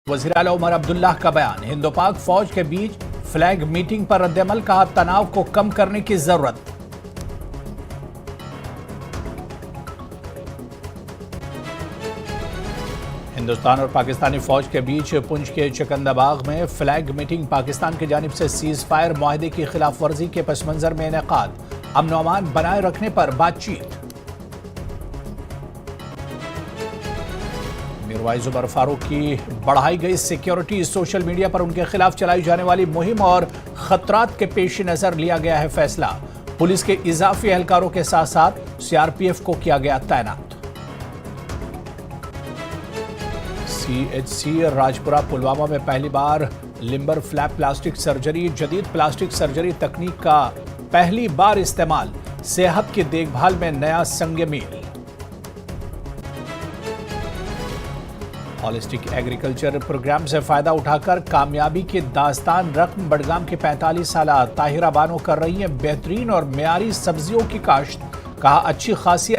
وزیر اعلیٰ عمر عبداللہ کا بیان، ہند و پاک فوج کے بیچ فلیگ میٹنگ پر رد عمل، کہا تناؤ کو کم کرنے کی ضرورت۔ ہندوستان اور پاکستانی فوج کے بیچ پنچ کے چکندہ باغ میں فلیگ میٹنگ پاکستان کی جانب سے سیز فائر معاہدے کی خلاف ورزی کے پس منظر میں انعقاد، امن و امان بنائے رکھنے پر بات چیت۔ میروائز عمر فاروق کی بڑھائی گئی سیکیورٹی، سوشل میڈیا پر ان کے خلاف چلائی جانے والی مہم اور خطرات کے پیش نظر لیا گیا ہے فیصلہ، پولیس کے اضافی اہلکاروں کے ساتھ ساتھ سی آر پی ایف کو کیا گیا تعینات۔ C H C Rajpora Pulwama میں پہلی بار لمبر فلیپ پلاسٹک سرجری، جدید پلاسٹک سرجری تکنیک کا پہلی بار استعمال، صحت کی دیکھ بھال میں نیا سنگ میل۔ ہالسٹک ایگریکلچر پروگرام سے فائدہ اٹھا کر کامیابی کی داستان رقم، بڈگام کی 45 سالہ طاہرہ بانو کر رہی ہیں بہترین اور معیاری سبزیوں کی کاشت، کہا اچھی خاصی